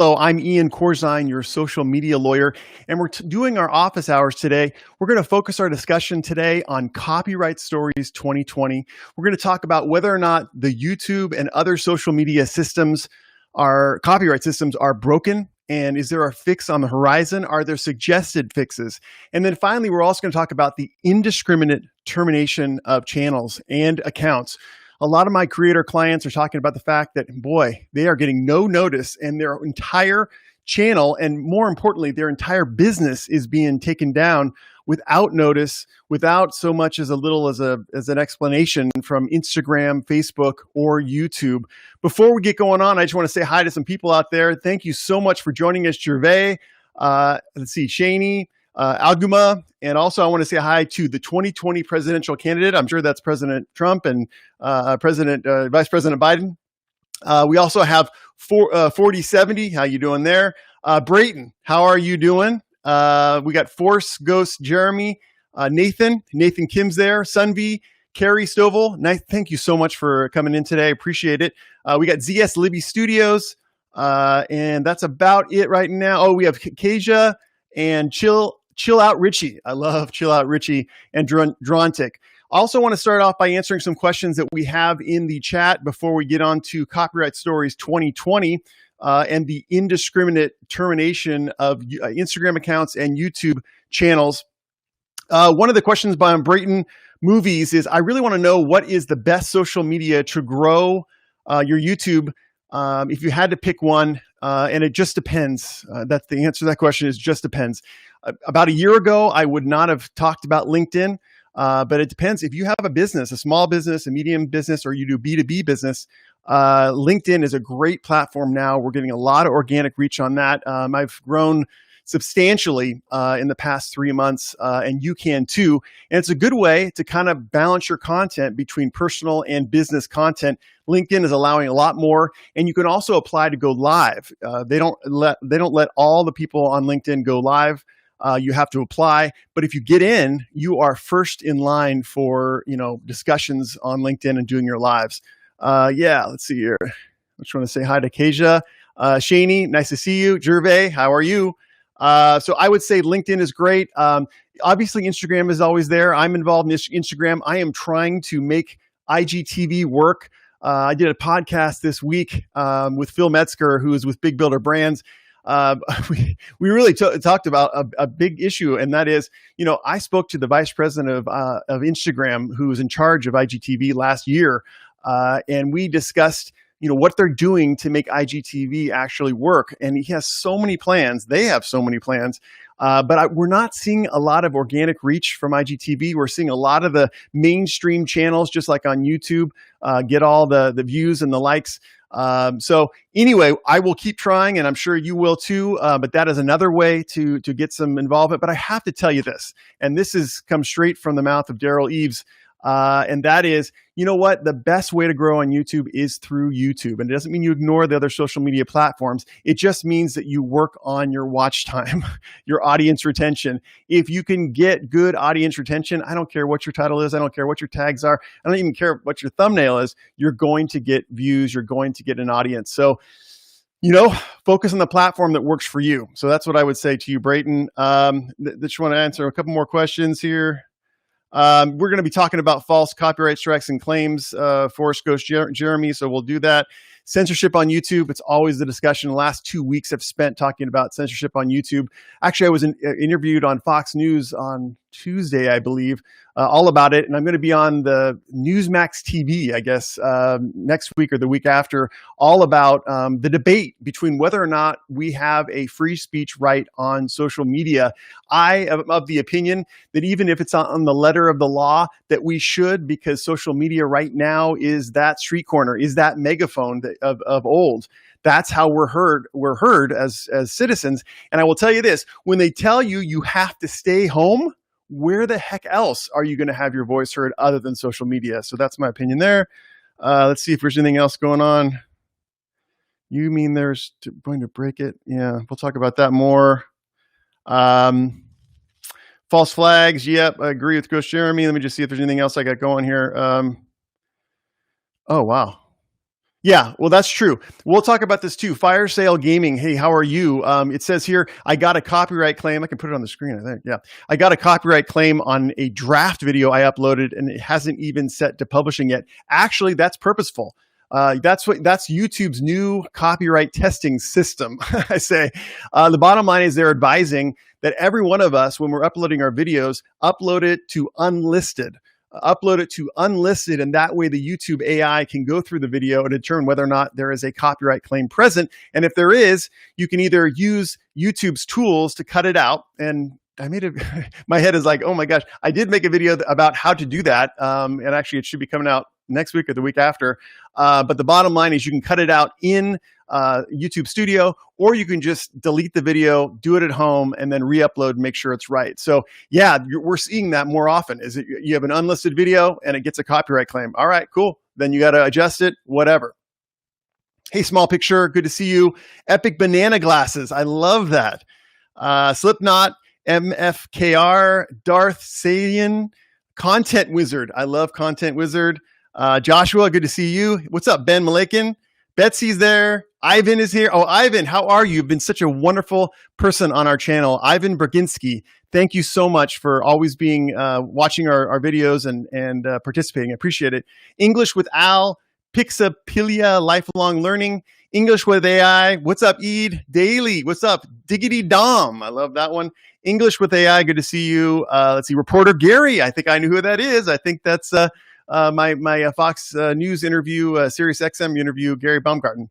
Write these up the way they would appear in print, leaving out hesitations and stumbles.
Hello, I'm Ian Corzine, your social media lawyer, and we're doing our office hours today. We're going to focus our discussion today on Copyright Stories 2020. We're going to talk about whether or not the YouTube and other social media systems, copyright systems, are broken. And is there a fix on the horizon? Are there suggested fixes? And then finally, we're also going to talk about the indiscriminate termination of channels and accounts. A lot of my creator clients are talking about the fact that, boy, they are getting no notice and their entire channel, and more importantly, their entire business is being taken down without notice, without so much as a little as an explanation from Instagram, Facebook, or YouTube. Before we get going on, I just want to say hi to some people out there. Thank you so much for joining us, Gervais. Let's see, Shaney, Alguma, and also I want to say hi to the 2020 presidential candidate. I'm sure that's President Trump and Vice President Biden. We also have 4070. How you doing there? Brayton, how are you doing? We got Force Ghost Jeremy, Nathan Kim's there, Sunvi, Carrie Stovall. Nice, thank you so much for coming in today. Appreciate it. We got ZS Libby Studios, and that's about it right now. Oh, we have Kasia and Chill Out Richie. I love Chill Out Richie and Drontic. Also want to start off by answering some questions that we have in the chat before we get on to Copyright Stories 2020 and the indiscriminate termination of Instagram accounts and YouTube channels. One of the questions by Brayton Movies is, I really want to know what is the best social media to grow your YouTube if you had to pick one, and it just depends. That's the answer to that question, is just depends. About a year ago, I would not have talked about LinkedIn, but it depends. If you have a business, a small business, a medium business, or you do B2B business, LinkedIn is a great platform now. We're getting a lot of organic reach on that. I've grown substantially in the past 3 months, and you can too. And it's a good way to kind of balance your content between personal and business content. LinkedIn is allowing a lot more, and you can also apply to go live. They don't let all the people on LinkedIn go live. You have to apply, but if you get in, you are first in line for discussions on LinkedIn and doing your lives. Let's see here. I just want to say hi to Kasia, Shaney. Nice to see you. Gervais, how are you? So I would say LinkedIn is great. Obviously, Instagram is always there. I'm involved in Instagram. I am trying to make IGTV work. I did a podcast this week with Phil Metzger, who is with Big Builder Brands. We really talked about a big issue, and that is, I spoke to the vice president of Instagram, who was in charge of IGTV last year, and we discussed what they're doing to make IGTV actually work. And he has so many plans. They have so many plans, but we're not seeing a lot of organic reach from IGTV. We're seeing a lot of the mainstream channels, just like on YouTube, get all the views and the likes. So anyway, I will keep trying, and I'm sure you will too. But that is another way to get some involvement. But I have to tell you this, and this has come straight from the mouth of Daryl Eves. And that is, what? The best way to grow on YouTube is through YouTube. And it doesn't mean you ignore the other social media platforms. It just means that you work on your watch time, your audience retention. If you can get good audience retention, I don't care what your title is. I don't care what your tags are. I don't even care what your thumbnail is. You're going to get views. You're going to get an audience. So, focus on the platform that works for you. So that's what I would say to you, Brayton. Just want to answer a couple more questions here. We're going to be talking about false copyright strikes and claims, Forrest Ghost Jeremy, so we'll do that. Censorship on YouTube, it's always the discussion. The last 2 weeks I've spent talking about censorship on YouTube. Actually, I was interviewed on Fox News on Tuesday, I believe, all about it. And I'm going to be on the Newsmax TV, I guess, next week or the week after, all about the debate between whether or not we have a free speech right on social media. I am of the opinion that even if it's on the letter of the law, that we should, because social media right now is that street corner, is that megaphone of old. That's how we're heard as citizens. And I will tell you this, when they tell you you have to stay home, where the heck else are you going to have your voice heard other than social media? So that's my opinion there. Let's see if there's anything else going on. You mean there's going to break it? Yeah, we'll talk about that more. False flags. Yep, I agree with Ghost Jeremy. Let me just see if there's anything else I got going here. Oh, wow. Yeah, well, that's true. We'll talk about this too. Fire Sale Gaming. Hey, how are you? It says here, I got a copyright claim. I can put it on the screen, I think. Yeah. I got a copyright claim on a draft video I uploaded, and it hasn't even set to publishing yet. Actually, that's purposeful. That's YouTube's new copyright testing system. I say, the bottom line is they're advising that every one of us, when we're uploading our videos, upload it to unlisted. And that way the YouTube AI can go through the video and determine whether or not there is a copyright claim present. And if there is, you can either use YouTube's tools to cut it out. And I made it, my head is like, oh my gosh, I did make a video about how to do that. And actually it should be coming out next week or the week after. But the bottom line is you can cut it out in YouTube Studio, or you can just delete the video, do it at home, and then re-upload and make sure it's right. So yeah, we're seeing that more often. Is it you have an unlisted video and it gets a copyright claim? All right, cool. Then you got to adjust it, whatever. Hey, Small Picture, good to see you. Epic Banana Glasses, I love that. Slipknot, MFKR, Darth Salian, Content Wizard. I love Content Wizard. Joshua, good to see you. What's up, Ben Malakin? Betsy's there. Ivan is here. Oh, Ivan, how are you? You've been such a wonderful person on our channel. Ivan Berginski, thank you so much for always being watching our videos and participating. I appreciate it. English with Al, Pixapilia, Lifelong Learning. English with AI. What's up, Eid? Daily. What's up? Diggity Dom. I love that one. English with AI. Good to see you. Let's see. Reporter Gary. I think I knew who that is. I think that's my Fox News interview, Sirius XM interview, Gary Baumgarten.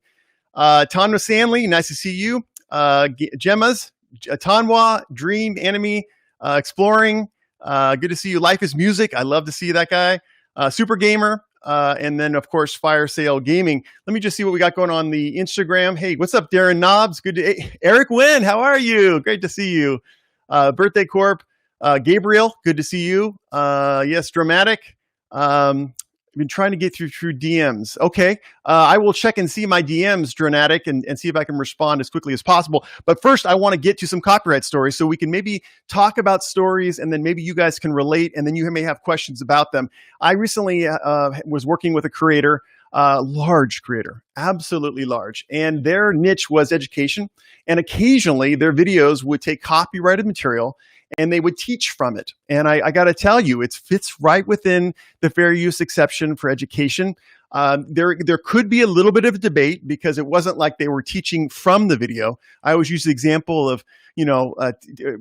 Tanwa Sanley, nice to see you. Gemmas, Tanwa, Dream, Enemy, Exploring. Good to see you. Life is Music. I love to see that guy. Super Gamer. And then, of course, Fire Sale Gaming. Let me just see what we got going on the Instagram. Hey, what's up, Darren Knobs? Good to hey, Eric Wynn. How are you? Great to see you. Birthday Corp. Gabriel, good to see you. Yes, Dramatic. I've been trying to get through DMs. Okay. I will check and see my DMs, Dramatic, and see if I can respond as quickly as possible. But first, I want to get to some copyright stories so we can maybe talk about stories, and then maybe you guys can relate, and then you may have questions about them. I recently was working with a creator, large creator, absolutely large, and their niche was education. And occasionally their videos would take copyrighted material and they would teach from it. And I got to tell you, it fits right within the fair use exception for education. There could be a little bit of a debate because it wasn't like they were teaching from the video. I always use the example of,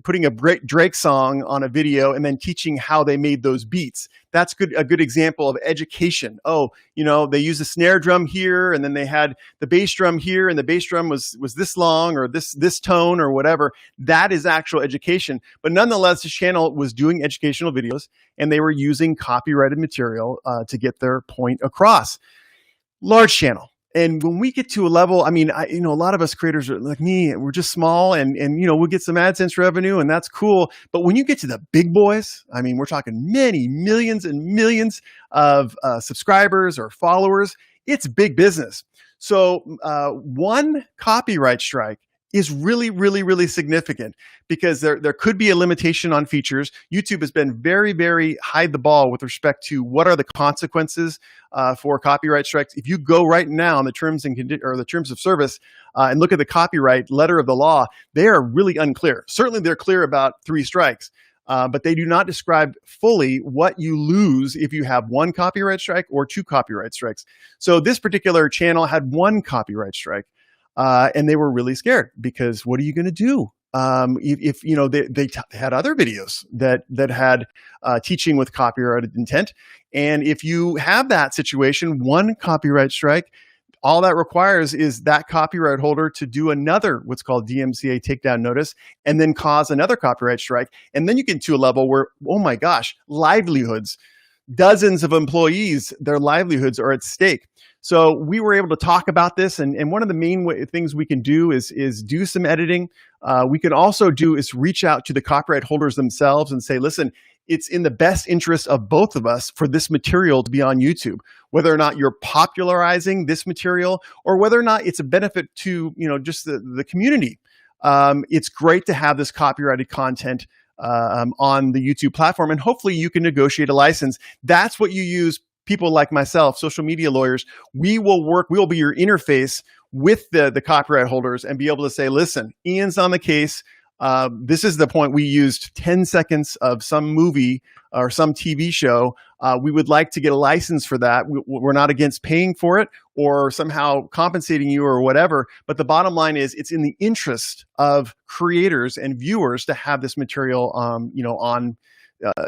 putting a Drake song on a video and then teaching how they made those beats. That's a good example of education. Oh, they use the snare drum here, and then they had the bass drum here, and the bass drum was this long or this tone or whatever. That is actual education. But nonetheless, the channel was doing educational videos, and they were using copyrighted material to get their point across. Large channel. And when we get to a level, a lot of us creators are like me, we're just small and we'll get some AdSense revenue and that's cool. But when you get to the big boys, we're talking many millions and millions of subscribers or followers, it's big business. So one copyright strike is really, really, really significant because there could be a limitation on features. YouTube has been very, very hide the ball with respect to what are the consequences for copyright strikes. If you go right now on the terms of service and look at the copyright letter of the law, they are really unclear. Certainly they're clear about 3 strikes, but they do not describe fully what you lose if you have 1 copyright strike or 2 copyright strikes. So this particular channel had 1 copyright strike. And they were really scared because what are you going to do? If they had other videos that had teaching with copyrighted intent. And if you have that situation, 1 copyright strike, all that requires is that copyright holder to do another, what's called DMCA takedown notice, and then cause another copyright strike. And then you get to a level where, oh my gosh, livelihoods, dozens of employees, their livelihoods are at stake. So we were able to talk about this, and one of the main things we can do is do some editing. We can also do is reach out to the copyright holders themselves and say, listen, it's in the best interest of both of us for this material to be on YouTube, whether or not you're popularizing this material or whether or not it's a benefit to just the community. It's great to have this copyrighted content on the YouTube platform, and hopefully you can negotiate a license. That's what you use people like myself, social media lawyers, we will be your interface with the copyright holders and be able to say, listen, Ian's on the case. This is the point. We used 10 seconds of some movie or some TV show. We would like to get a license for that. We're not against paying for it or somehow compensating you or whatever. But the bottom line is it's in the interest of creators and viewers to have this material, on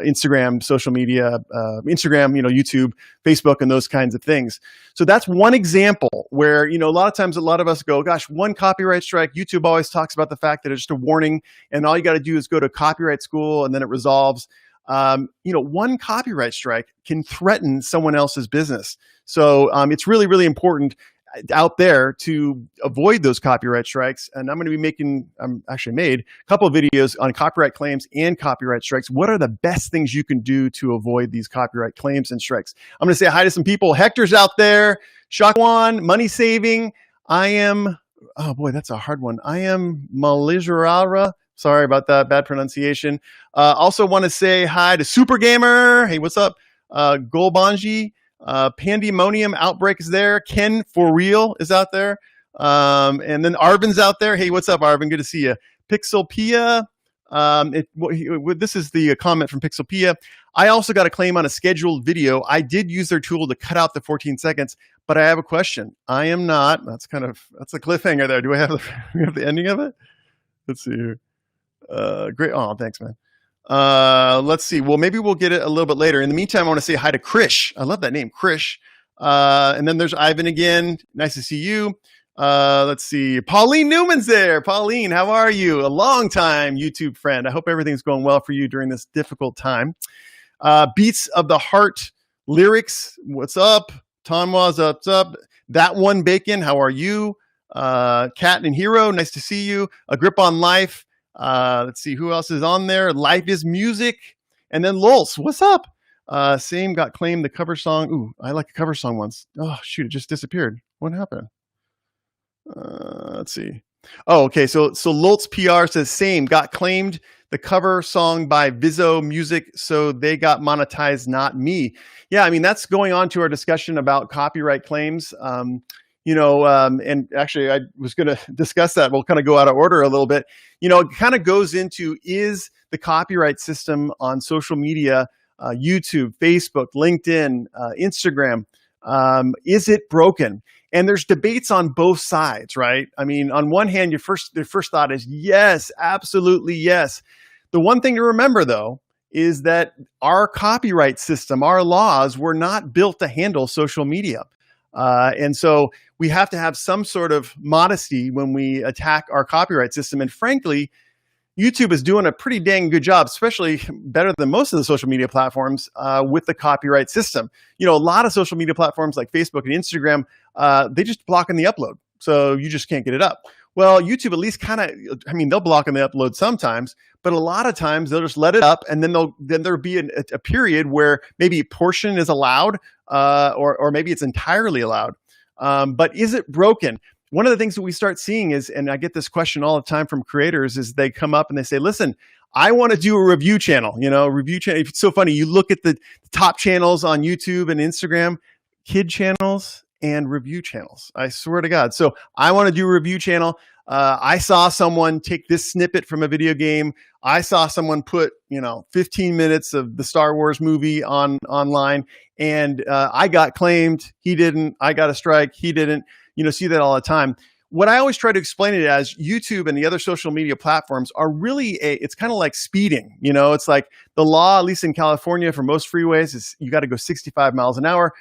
Instagram, social media, Instagram, YouTube, Facebook, and those kinds of things. So that's one example where, a lot of times, a lot of us go, gosh, one copyright strike. YouTube always talks about the fact that it's just a warning and all you got to do is go to copyright school and then it resolves. One copyright strike can threaten someone else's business. So it's really, really important out there to avoid those copyright strikes. And I'm going to be actually made a couple of videos on copyright claims and copyright strikes. What are the best things you can do to avoid these copyright claims and strikes? I'm going to say hi to some people. Hector's out there. Shakwan, Money Saving. Oh boy, that's a hard one. I am Malizurara. Sorry about that. Bad pronunciation. Also want to say hi to Super Gamer. Hey, what's up? Golbanji. Pandemonium Outbreak is there. Ken For Real is out there. And then Arvin's out there. Hey, what's up, Arvin? Good to see you. Pixelpia. This is the comment from Pixelpia. I also got a claim on a scheduled video. I did use their tool to cut out the 14 seconds, but I have a question. I am not. That's a cliffhanger there. Do we have the ending of it? Let's see here. Great. Oh, thanks, man. Let's see. Well, maybe we'll get it a little bit later. In the meantime, I want to say hi to Krish. I love that name, Krish. And then there's Ivan again. Nice to see you. Let's see. Pauline Newman's there. Pauline, how are you? A long-time YouTube friend. I hope everything's going well for you during this difficult time. Beats of the Heart Lyrics. What's up? Tonwa's up. That One Bacon. How are you? Cat and Hero. Nice to see you. A Grip on Life. Let's see who else is on there. Life is Music. And then Lulz. What's up? Same got claimed the cover song. Ooh, I like a cover song once. Oh, shoot. It just disappeared. What happened? Let's see. Oh, okay. So Lulz PR says same got claimed the cover song by Vizzo Music. So they got monetized, not me. Yeah. I mean, that's going on to our discussion about copyright claims. And actually I was going to discuss that. We'll kind of go out of order a little bit. It kind of goes into, is the copyright system on social media, YouTube, Facebook, LinkedIn, Instagram, is it broken? And there's debates on both sides, right? I mean, on one hand, your first thought is yes, absolutely yes. The one thing to remember though, is that our copyright system, our laws were not built to handle social media. And so we have to have some sort of modesty when we attack our copyright system. And frankly, YouTube is doing a pretty dang good job, especially better than most of the social media platforms with the copyright system. A lot of social media platforms like Facebook and Instagram, they just block in the upload. So you just can't get it up. Well, YouTube at least they'll block in the upload sometimes, but a lot of times they'll just let it up and then there'll be a period where maybe a portion is allowed or maybe it's entirely allowed. But is it broken? One of the things that we start seeing is, and I get this question all the time from creators, is they come up and they say, listen, I want to do a review channel, review channel. It's so funny. You look at the top channels on YouTube and Instagram, kid channels and review channels. I swear to God. So I want to do a review channel. I saw someone take this snippet from a video game. I saw someone put, 15 minutes of the Star Wars movie online and I got claimed. He didn't. I got a strike. He didn't. See that all the time. What I always try to explain it as, YouTube and the other social media platforms are really it's kind of like speeding. It's like the law, at least in California, for most freeways is you got to go 65 miles an hour.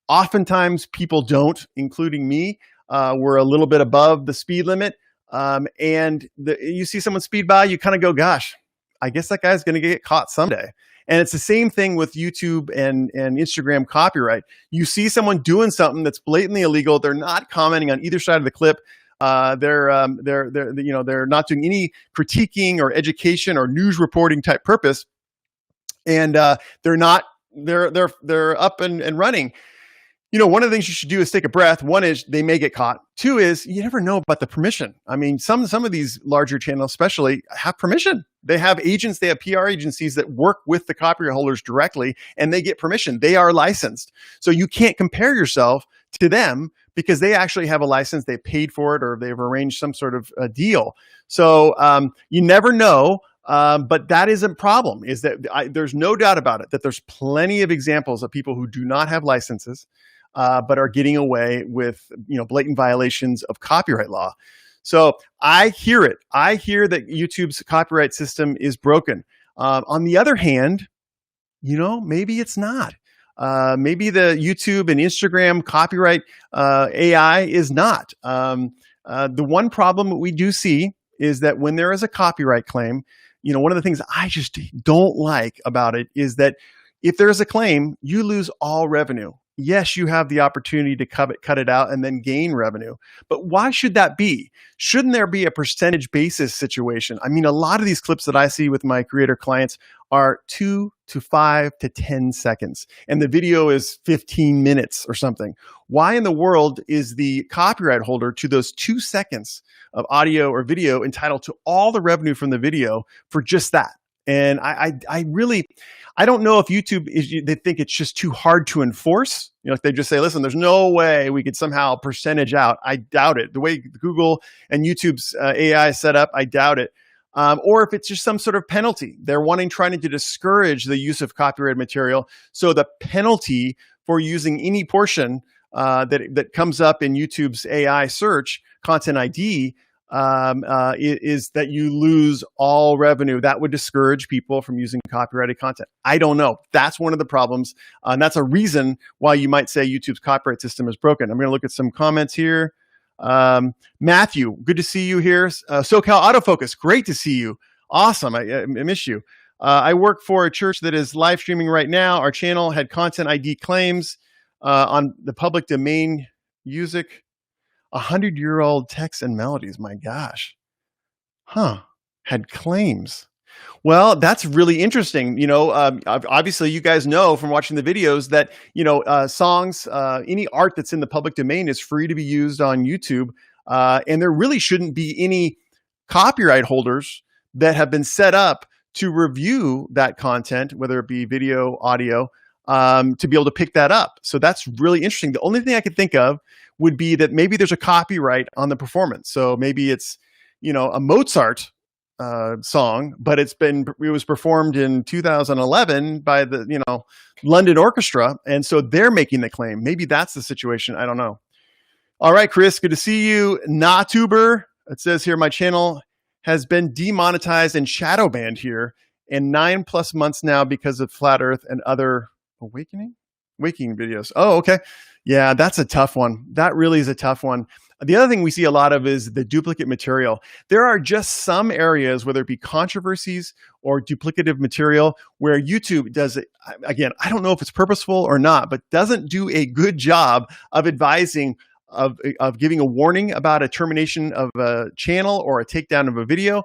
Oftentimes people don't, including me. We're a little bit above the speed limit. You see someone speed by, you kind of go, gosh, I guess that guy's going to get caught someday. And it's the same thing with YouTube and Instagram copyright. You see someone doing something that's blatantly illegal. They're not commenting on either side of the clip. They're not doing any critiquing or education or news reporting type purpose. And they're up and running. one of the things you should do is take a breath. One is they may get caught. Two is you never know about the permission. I mean, some of these larger channels especially have permission. They have agents, they have PR agencies that work with the copyright holders directly, and they get permission. They are licensed. So you can't compare yourself to them because they actually have a license, they paid for it, or they've arranged some sort of a deal. So you never know. But that is a problem, is that there's no doubt about it, that there's plenty of examples of people who do not have licenses, but are getting away with, blatant violations of copyright law. So I hear it. I hear that YouTube's copyright system is broken. On the other hand, maybe it's not. Maybe the YouTube and Instagram copyright AI is not. The one problem that we do see is that when there is a copyright claim, one of the things I just don't like about it is that if there's a claim, you lose all revenue. Yes, you have the opportunity to cut it out and then gain revenue. But why should that be? Shouldn't there be a percentage basis situation? I mean, a lot of these clips that I see with my creator clients are 2 to 5 to 10 seconds, and the video is 15 minutes or something. Why in the world is the copyright holder to those 2 seconds of audio or video entitled to all the revenue from the video for just that? And I really don't know if YouTube they think it's just too hard to enforce. If they just say, listen, there's no way we could somehow percentage out. I doubt it. The way Google and YouTube's AI is set up, I doubt it. Or if it's just some sort of penalty. They're trying to discourage the use of copyrighted material. So the penalty for using any portion that comes up in YouTube's AI search, Content ID, is that you lose all revenue. That would discourage people from using copyrighted content. I don't know. That's one of the problems. And that's a reason why you might say YouTube's copyright system is broken. I'm going to look at some comments here. Matthew, good to see you here. SoCal Autofocus, great to see you. Awesome. I miss you. I work for a church that is live streaming right now. Our channel had Content ID claims on the public domain music. 100-year-old texts and melodies. My gosh. Had claims. Well, that's really interesting. Obviously you guys know from watching the videos that, songs, any art that's in the public domain is free to be used on YouTube. And there really shouldn't be any copyright holders that have been set up to review that content, whether it be video, audio, to be able to pick that up. So that's really interesting. The only thing I could think of would be that maybe there's a copyright on the performance. So maybe it's, a Mozart song, but it was performed in 2011 by the, London Orchestra. And so they're making the claim. Maybe that's the situation. I don't know. All right, Chris, good to see you. Natuber, it says here, my channel has been demonetized and shadow banned here in 9+ months now because of Flat Earth and other awakening videos. Oh, okay. Yeah, that's a tough one. That really is a tough one. The other thing we see a lot of is the duplicate material. There are just some areas, whether it be controversies or duplicative material, where YouTube does it. Again, I don't know if it's purposeful or not, but doesn't do a good job of advising of giving a warning about a termination of a channel or a takedown of a video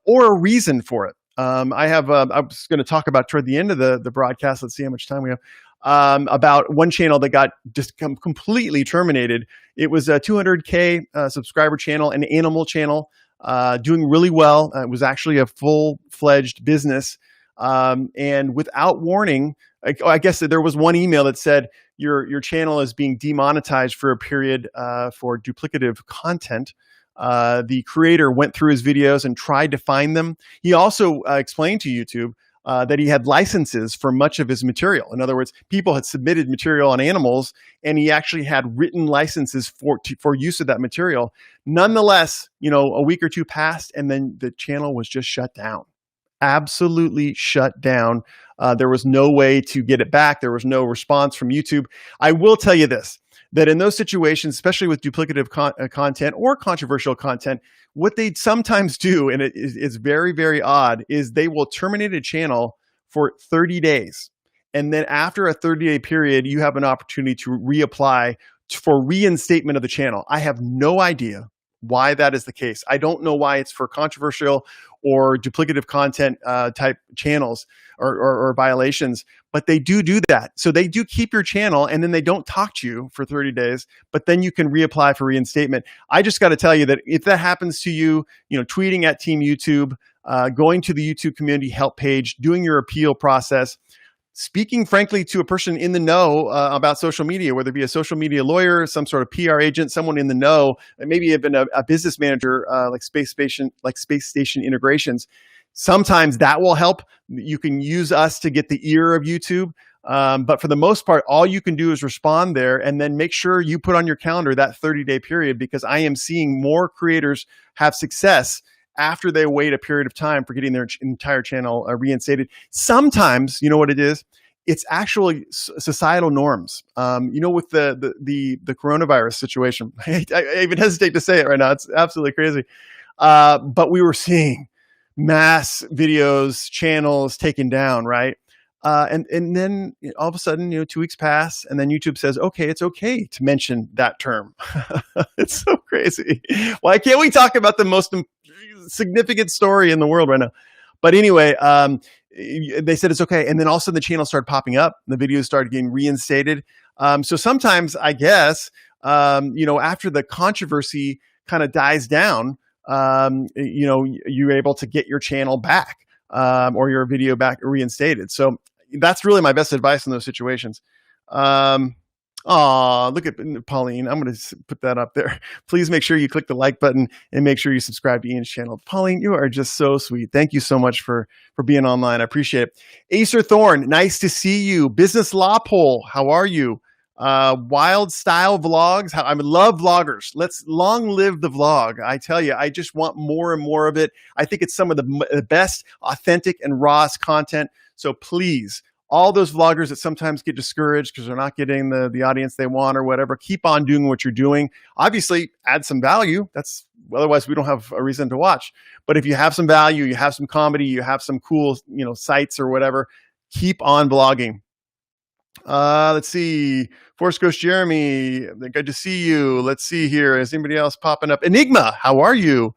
or a reason for it. I was going to talk about toward the end of the broadcast. Let's see how much time we have. About one channel that got just completely terminated. It was a 200K subscriber channel, an animal channel, doing really well. It was actually a full-fledged business. And without warning, I guess there was one email that said your channel is being demonetized for a period for duplicative content. The creator went through his videos and tried to find them. He also explained to YouTube that he had licenses for much of his material. In other words, people had submitted material on animals, and he actually had written licenses for use of that material. Nonetheless, a week or two passed, and then the channel was just shut down. Absolutely shut down. There was no way to get it back. There was no response from YouTube. I will tell you this, that in those situations, especially with duplicative content or controversial content, what they sometimes do, and it's very, very odd, is they will terminate a channel for 30 days. And then after a 30-day period, you have an opportunity to reapply for reinstatement of the channel. I have no idea why that is the case. I don't know why it's for controversial or duplicative content type channels or violations, but they do that. So they do keep your channel, and then they don't talk to you for 30 days, but then you can reapply for reinstatement. I just got to tell you that if that happens to you, tweeting at Team YouTube, going to the YouTube community help page, doing your appeal process, speaking frankly to a person in the know about social media, whether it be a social media lawyer, some sort of PR agent, someone in the know, maybe even a business manager like Space Station Integrations. Sometimes that will help. You can use us to get the ear of YouTube. But for the most part, all you can do is respond there and then make sure you put on your calendar that 30-day period, because I am seeing more creators have success after they wait a period of time for getting their entire channel reinstated. Sometimes, you know what it is? It's actually societal norms. With the coronavirus situation, I even hesitate to say it right now. It's absolutely crazy. But we were seeing mass videos, channels taken down, right? And then all of a sudden, 2 weeks pass, and then YouTube says, okay, it's okay to mention that term. It's so crazy. Why can't we talk about the most significant story in the world right now? But anyway, they said it's okay. And then all of a sudden the channel started popping up, the videos started getting reinstated. So sometimes I guess, after the controversy kind of dies down, you're able to get your channel back, or your video back reinstated. So that's really my best advice in those situations. Look at Pauline. I'm going to put that up there. Please make sure you click the like button and make sure you subscribe to Ian's channel. Pauline, you are just so sweet. Thank you so much for being online. I appreciate it. Acer Thorne, nice to see you. Business Law Pole, how are you? Wild Style Vlogs. I love vloggers. Let's long live the vlog. I tell you, I just want more and more of it. I think it's some of the best, authentic, and rawest content. So please, all those vloggers that sometimes get discouraged because they're not getting the audience they want or whatever, keep on doing what you're doing. Obviously, add some value. Otherwise we don't have a reason to watch. But if you have some value, you have some comedy, you have some cool, sites or whatever, keep on vlogging. Let's see. Force Ghost Jeremy, good to see you. Let's see here. Is anybody else popping up? Enigma, how are you?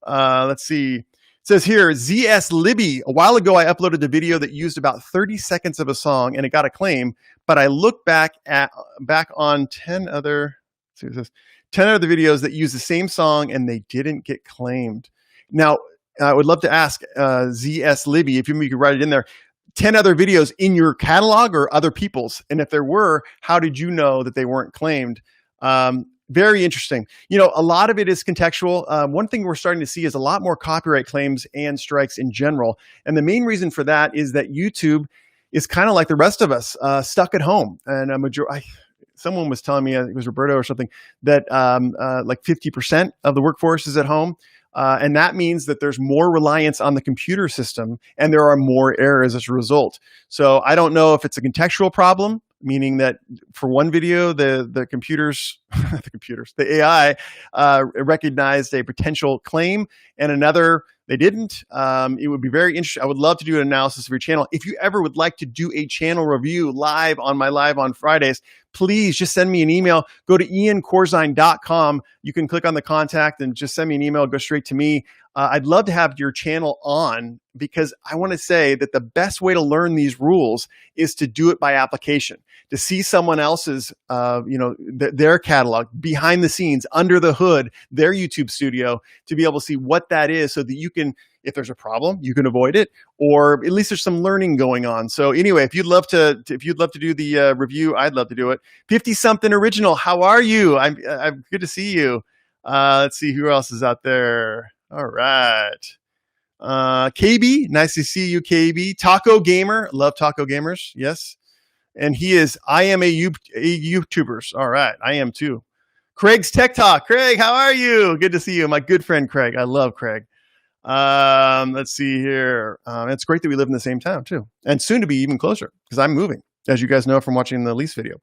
Let's see. It says here, ZS Libby. A while ago, I uploaded a video that used about 30 seconds of a song and it got a claim, but I looked back on 10 other videos that use the same song and they didn't get claimed. Now, I would love to ask ZS Libby, if you could write it in there, 10 other videos in your catalog or other people's. And if there were, how did you know that they weren't claimed? Very interesting. A lot of it is contextual. One thing we're starting to see is a lot more copyright claims and strikes in general. And the main reason for that is that YouTube is kind of like the rest of us, stuck at home. And someone was telling me, it was Roberto or something, that like 50% of the workforce is at home. And that means that there's more reliance on the computer system and there are more errors as a result. So I don't know if it's a contextual problem, meaning that for one video, the computers, the AI recognized a potential claim, and another, they didn't. It would be very interesting. I would love to do an analysis of your channel. If you ever would like to do a channel review live on Fridays, please just send me an email. Go to iancorzine.com. You can click on the contact and just send me an email. Go straight to me. I'd love to have your channel on, because I want to say that the best way to learn these rules is to do it by application, to see someone else's, their catalog behind the scenes, under the hood, their YouTube studio, to be able to see what that is, so that you can, if there's a problem, you can avoid it, or at least there's some learning going on. So anyway, if you'd love to do the review, I'd love to do it. 50-something original, how are you? I'm good to see you. Let's see who else is out there. All right. KB, nice to see you, KB. Taco Gamer, love Taco Gamers. Yes. And he is, I am a YouTubers. All right. I am too. Craig's Tech Talk. Craig, how are you? Good to see you. My good friend, Craig. I love Craig. Let's see here. It's great that we live in the same town too. And soon to be even closer, because I'm moving, as you guys know from watching the lease video.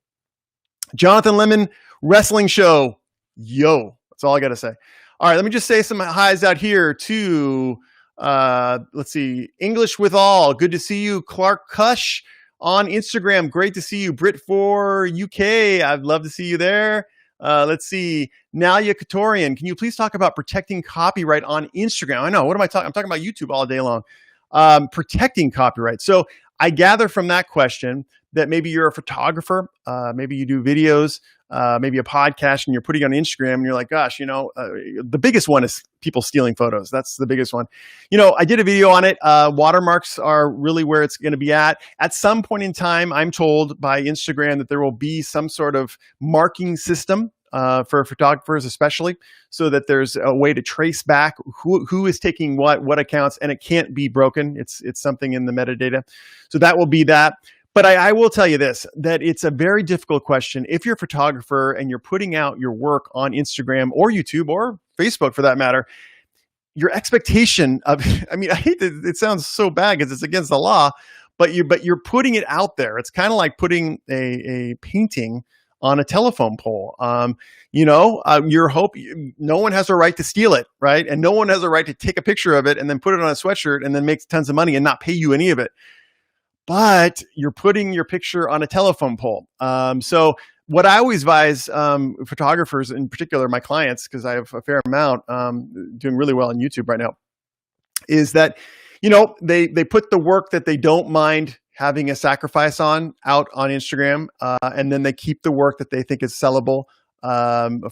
Jonathan Lemon, Wrestling Show. Yo, that's all I got to say. All right, let me just say some highs out here to, let's see, English with All. Good to see you. Clark Cush on Instagram. Great to see you. Brit4 UK. I'd love to see you there. Let's see. Nalia Katorian, can you please talk about protecting copyright on Instagram? I know. What am I talking? I'm talking about YouTube all day long. Protecting copyright. So I gather from that question that maybe you're a photographer, maybe you do videos, maybe a podcast, and you're putting it on Instagram, and you're like, gosh, the biggest one is people stealing photos. That's the biggest one. I did a video on it. Watermarks are really where it's going to be at. At some point in time, I'm told by Instagram that there will be some sort of marking system for photographers especially, so that there's a way to trace back who is taking what accounts, and it can't be broken. It's something in the metadata. So that will be that. But I will tell you this, that it's a very difficult question. If you're a photographer and you're putting out your work on Instagram or YouTube or Facebook for that matter, your expectation of, I hate that it sounds so bad because it's against the law, but you're putting it out there. It's kind of like putting a painting on a telephone pole. Your hope, no one has a right to steal it, right? And no one has a right to take a picture of it and then put it on a sweatshirt and then make tons of money and not pay you any of it. But you're putting your picture on a telephone pole. So what I always advise photographers, in particular my clients, because I have a fair amount doing really well on YouTube right now, is that they put the work that they don't mind having a sacrifice out on Instagram, and then they keep the work that they think is sellable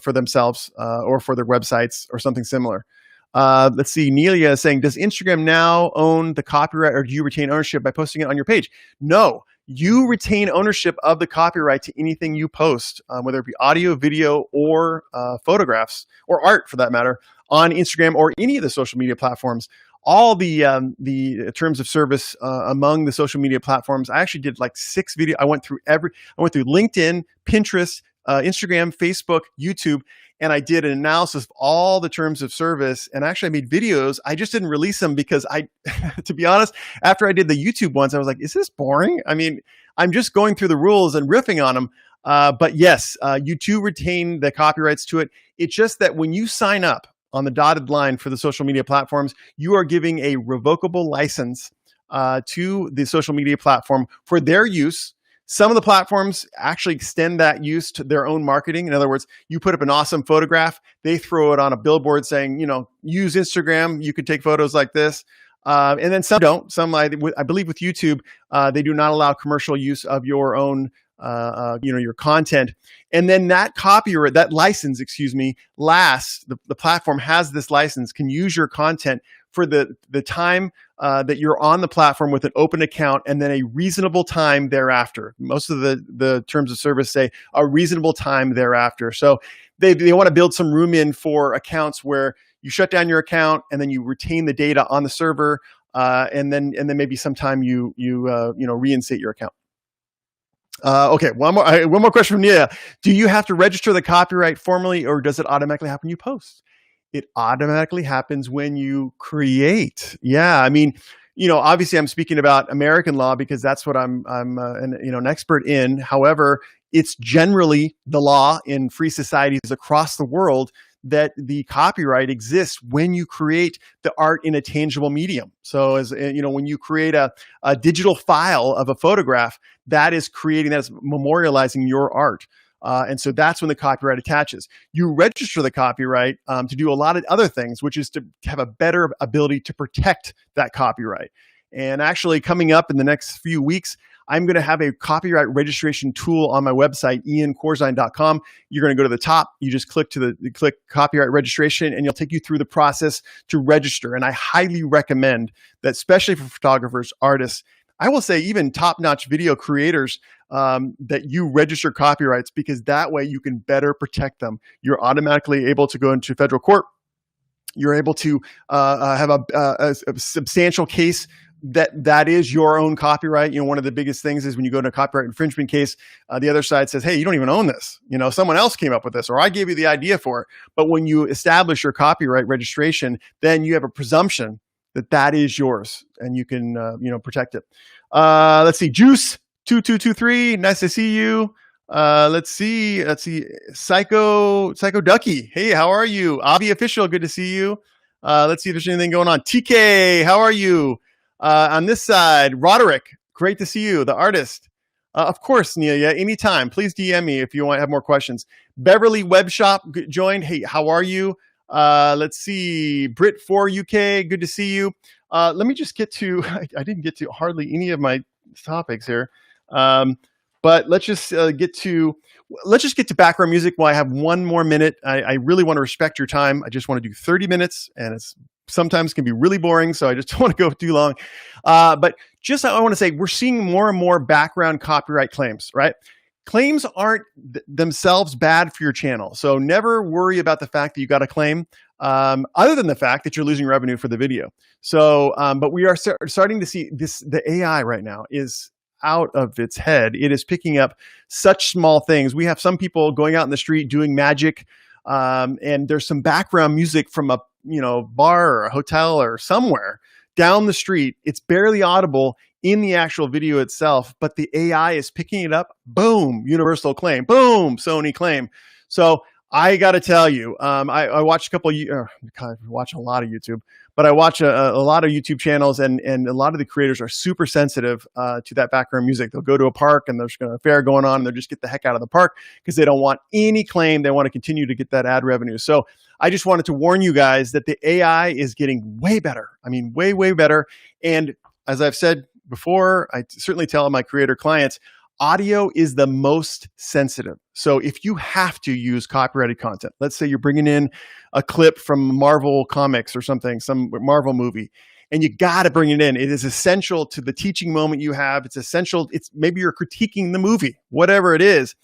for themselves or for their websites or something similar. Let's see. Nelia is saying, does Instagram now own the copyright, or do you retain ownership by posting it on your page? No, you retain ownership of the copyright to anything you post, whether it be audio, video, or photographs, or art for that matter, on Instagram or any of the social media platforms. All the terms of service among the social media platforms. I actually did like 6 videos. I went through LinkedIn, Pinterest, Instagram, Facebook, YouTube, and I did an analysis of all the terms of service. And actually I made videos. I just didn't release them because to be honest, after I did the YouTube ones, I was like, is this boring? I'm just going through the rules and riffing on them. But yes, you do retain the copyrights to it. It's just that when you sign up on the dotted line for the social media platforms, you are giving a revocable license to the social media platform for their use. Some of the platforms actually extend that use to their own marketing. In other words, you put up an awesome photograph, they throw it on a billboard saying, use Instagram, you could take photos like this. And then some don't. Some, I believe with YouTube, they do not allow commercial use of your own your content. And then that copyright, that license, lasts. The platform has this license, can use your content for the time that you're on the platform with an open account, and then a reasonable time thereafter. Most of the terms of service say a reasonable time thereafter. So they want to build some room in for accounts where you shut down your account and then you retain the data on the server, and then maybe sometime you reinstate your account. Okay, one more question from Nia. Do you have to register the copyright formally, or does it automatically happen when you post? It automatically happens when you create. Yeah, obviously I'm speaking about American law because that's what I'm an expert in. However, it's generally the law in free societies across the world that the copyright exists when you create the art in a tangible medium. So when you create a digital file of a photograph, that is memorializing your art. And so that's when the copyright attaches. You register the copyright to do a lot of other things, which is to have a better ability to protect that copyright. And actually coming up in the next few weeks, I'm going to have a copyright registration tool on my website, iancorzine.com. You're going to go to the top. You just click copyright registration, and it'll take you through the process to register. And I highly recommend that, especially for photographers, artists, I will say even top-notch video creators, that you register copyrights, because that way you can better protect them. You're automatically able to go into federal court. You're able to have a substantial case that is your own copyright. One of the biggest things is when you go to a copyright infringement case, the other side says, hey, you don't even own this. Someone else came up with this, or I gave you the idea for it. But when you establish your copyright registration, then you have a presumption that is yours, and you can, protect it. Let's see. Juice 2223. Nice to see you. Let's see. Psycho Ducky. Hey, how are you? Avi Official. Good to see you. Let's see if there's anything going on. TK, how are you? On this side, Roderick. Great to see you. The artist. Of course, Nelia, anytime. Please DM me if you want to have more questions. Beverly Webshop joined. Hey, how are you? Let's see. Brit4 UK, good to see you. Let me just get to, I didn't get to hardly any of my topics here. But let's just get to background music while I have one more minute. I really want to respect your time. I just want to do 30 minutes, and it's sometimes can be really boring, so I just don't want to go too long. But just I want to say we're seeing more and more background copyright claims, right? Claims aren't themselves bad for your channel, so never worry about the fact that you got a claim, other than the fact that you're losing revenue for the video. So, but we are starting to see this. The AI right now is out of its head. It is picking up such small things. We have some people going out in the street doing magic, and there's some background music from a bar or a hotel or somewhere down the street. It's barely audible in the actual video itself, but the AI is picking it up. Boom, universal claim. Boom, Sony claim. So I got to tell you, I watched a couple. I watch a lot of YouTube, but I watch a lot of YouTube channels, and a lot of the creators are super sensitive to that background music. They'll go to a park and there's a fair going on, and they'll just get the heck out of the park because they don't want any claim. They want to continue to get that ad revenue. So I just wanted to warn you guys that the AI is getting way better. I mean, way, way better. And as I've said before, I certainly tell my creator clients, audio is the most sensitive. So if you have to use copyrighted content, let's say you're bringing in a clip from Marvel Comics or something, some Marvel movie, and you got to bring it in. It is essential to the teaching moment you have. It's essential. It's maybe you're critiquing the movie, whatever it is.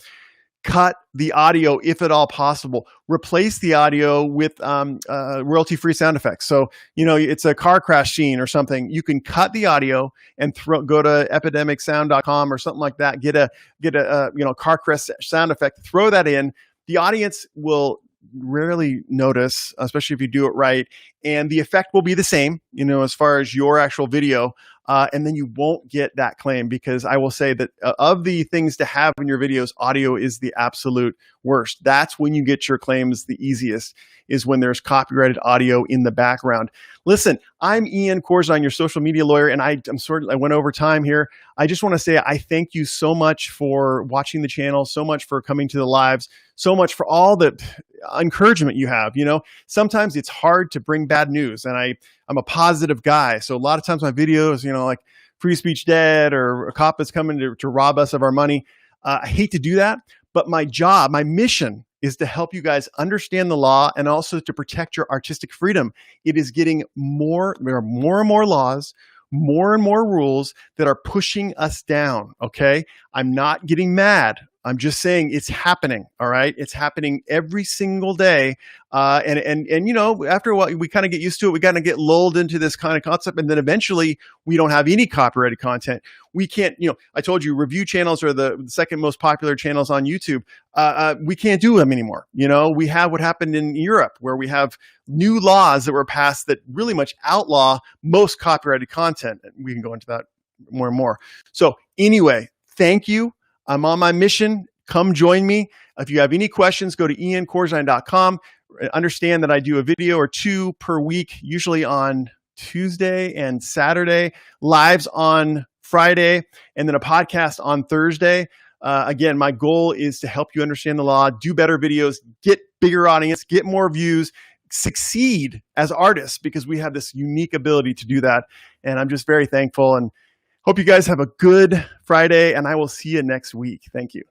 Cut the audio if at all possible. Replace the audio with royalty-free sound effects. So, it's a car crash scene or something. You can cut the audio and go to epidemicsound.com or something like that. Get a car crash sound effect. Throw that in. The audience will rarely notice, especially if you do it right. And the effect will be the same, as far as your actual video. And then you won't get that claim, because I will say that of the things to have in your videos, audio is the absolute worst. That's when you get your claims the easiest, is when there's copyrighted audio in the background. Listen, I'm Ian Corzine, your social media lawyer, and I went over time here. I just want to say I thank you so much for watching the channel, so much for coming to the lives, so much for all the encouragement you have. Sometimes it's hard to bring bad news, and I'm a positive guy. So a lot of times my videos, like free speech dead or a cop is coming to rob us of our money. I hate to do that, but my job, my mission is to help you guys understand the law and also to protect your artistic freedom. It is getting there are more and more laws, more and more rules that are pushing us down. Okay. I'm not getting mad. I'm just saying it's happening. All right. It's happening every single day. And after a while, we kind of get used to it. We kind of get lulled into this kind of concept. And then eventually we don't have any copyrighted content. We can't, I told you review channels are the second most popular channels on YouTube. We can't do them anymore. We have what happened in Europe, where we have new laws that were passed that really much outlaw most copyrighted content. And we can go into that more and more. So anyway, thank you. I'm on my mission. Come join me. If you have any questions, go to iancorzine.com. Understand that I do a video or two per week, usually on Tuesday and Saturday, lives on Friday, and then a podcast on Thursday. Again, my goal is to help you understand the law, do better videos, get bigger audience, get more views, succeed as artists, because we have this unique ability to do that. And I'm just very thankful, and hope you guys have a good Friday, and I will see you next week. Thank you.